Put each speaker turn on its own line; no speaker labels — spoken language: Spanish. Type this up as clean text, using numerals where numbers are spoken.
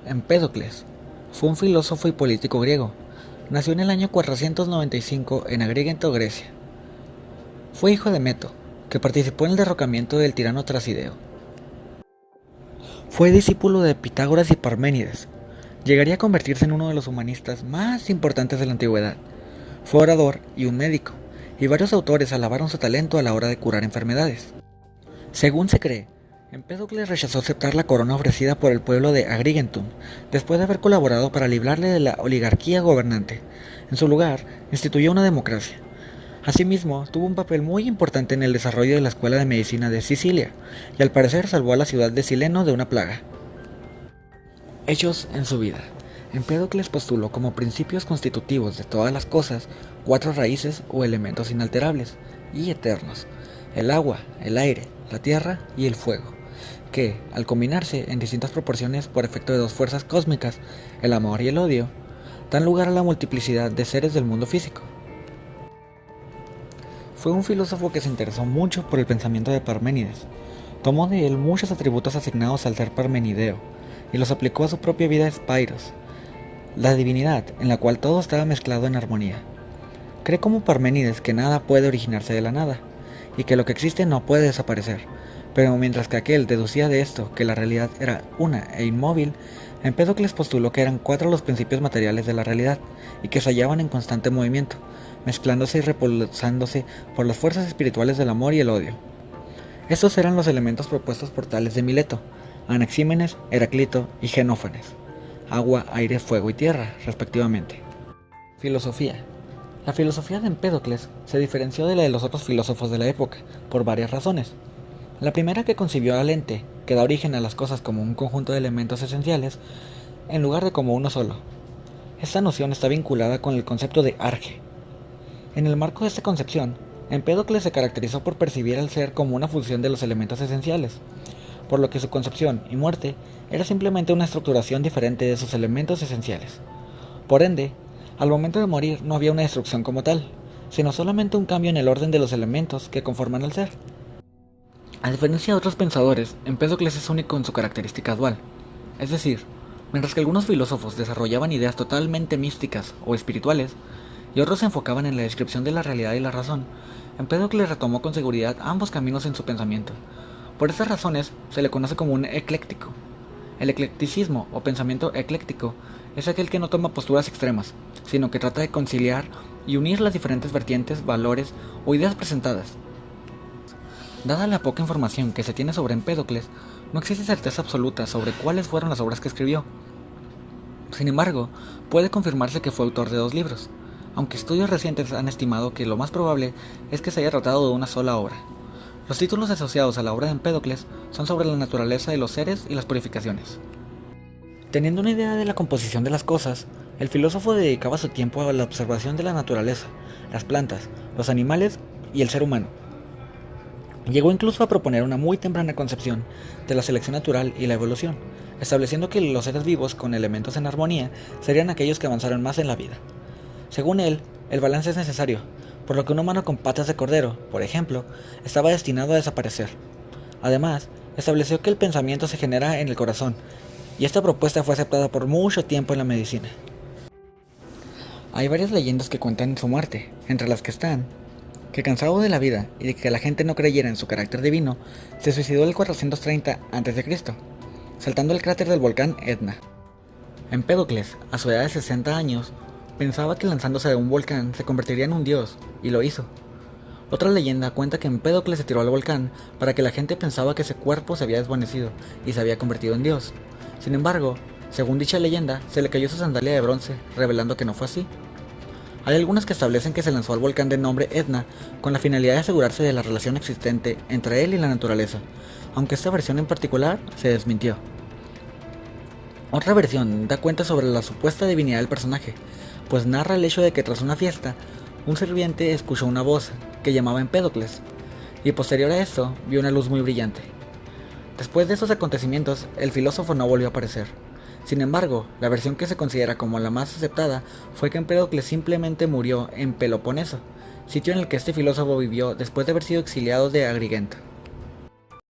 Empédocles fue un filósofo y político griego. Nació en el año 495 en Agrigento, Grecia. Fue hijo de Meto, que participó en el derrocamiento del tirano Trasideo. Fue discípulo de Pitágoras y Parménides. Llegaría a convertirse en uno de los humanistas más importantes de la antigüedad. Fue orador y un médico, y varios autores alabaron su talento a la hora de curar enfermedades. Según se cree, Empédocles rechazó aceptar la corona ofrecida por el pueblo de Agrigentum, después de haber colaborado para librarle de la oligarquía gobernante. En su lugar, instituyó una democracia. Asimismo, tuvo un papel muy importante en el desarrollo de la Escuela de Medicina de Sicilia, y al parecer salvó a la ciudad de Sileno de una plaga. Hechos en su vida. Empédocles postuló como principios constitutivos de todas las cosas cuatro raíces o elementos inalterables y eternos: el agua, el aire, la tierra y el fuego, que, al combinarse en distintas proporciones por efecto de dos fuerzas cósmicas, el amor y el odio, dan lugar a la multiplicidad de seres del mundo físico. Fue un filósofo que se interesó mucho por el pensamiento de Parménides. Tomó de él muchos atributos asignados al ser parmenideo y los aplicó a su propia vida Spairos, la divinidad en la cual todo estaba mezclado en armonía. Cree como Parménides que nada puede originarse de la nada, y que lo que existe no puede desaparecer, pero mientras que aquel deducía de esto que la realidad era una e inmóvil, Empédocles postuló que eran cuatro los principios materiales de la realidad, y que se hallaban en constante movimiento, mezclándose y repulsándose por las fuerzas espirituales del amor y el odio. Estos eran los elementos propuestos por Tales de Mileto, Anaxímenes, Heraclito y Genófanes: agua, aire, fuego y tierra, respectivamente. Filosofía. La filosofía de Empédocles se diferenció de la de los otros filósofos de la época, por varias razones. La primera, que concibió al ente, que da origen a las cosas, como un conjunto de elementos esenciales, en lugar de como uno solo. Esta noción está vinculada con el concepto de arge. En el marco de esta concepción, Empédocles se caracterizó por percibir al ser como una función de los elementos esenciales, por lo que su concepción y muerte era simplemente una estructuración diferente de sus elementos esenciales. Por ende, al momento de morir no había una destrucción como tal, sino solamente un cambio en el orden de los elementos que conforman al ser. A diferencia de otros pensadores, Empédocles es único en su característica dual, es decir, mientras que algunos filósofos desarrollaban ideas totalmente místicas o espirituales, y otros se enfocaban en la descripción de la realidad y la razón, Empédocles retomó con seguridad ambos caminos en su pensamiento. Por estas razones se le conoce como un ecléctico. El eclecticismo o pensamiento ecléctico es aquel que no toma posturas extremas, sino que trata de conciliar y unir las diferentes vertientes, valores o ideas presentadas. Dada la poca información que se tiene sobre Empédocles, no existe certeza absoluta sobre cuáles fueron las obras que escribió. Sin embargo, puede confirmarse que fue autor de 2 libros, aunque estudios recientes han estimado que lo más probable es que se haya tratado de una sola obra. Los títulos asociados a la obra de Empédocles son sobre la naturaleza de los seres y las purificaciones. Teniendo una idea de la composición de las cosas, el filósofo dedicaba su tiempo a la observación de la naturaleza, las plantas, los animales y el ser humano. Llegó incluso a proponer una muy temprana concepción de la selección natural y la evolución, estableciendo que los seres vivos con elementos en armonía serían aquellos que avanzaron más en la vida. Según él, el balance es necesario, por lo que un humano con patas de cordero, por ejemplo, estaba destinado a desaparecer. Además, estableció que el pensamiento se genera en el corazón, y esta propuesta fue aceptada por mucho tiempo en la medicina. Hay varias leyendas que cuentan su muerte, entre las que están que, cansado de la vida y de que la gente no creyera en su carácter divino, se suicidó en el 430 a.C., saltando el cráter del volcán Etna. Empédocles, a su edad de 60 años, pensaba que lanzándose de un volcán se convertiría en un dios, y lo hizo. Otra leyenda cuenta que Empédocles se tiró al volcán para que la gente pensaba que ese cuerpo se había desvanecido y se había convertido en dios. Sin embargo, según dicha leyenda, se le cayó su sandalia de bronce, revelando que no fue así. Hay algunas que establecen que se lanzó al volcán de nombre Etna con la finalidad de asegurarse de la relación existente entre él y la naturaleza, aunque esta versión en particular se desmintió. Otra versión da cuenta sobre la supuesta divinidad del personaje, pues narra el hecho de que tras una fiesta, un sirviente escuchó una voz que llamaba a Empédocles, y posterior a esto vio una luz muy brillante. Después de esos acontecimientos, el filósofo no volvió a aparecer. Sin embargo, la versión que se considera como la más aceptada fue que Empédocles simplemente murió en Peloponeso, sitio en el que este filósofo vivió después de haber sido exiliado de Agrigento.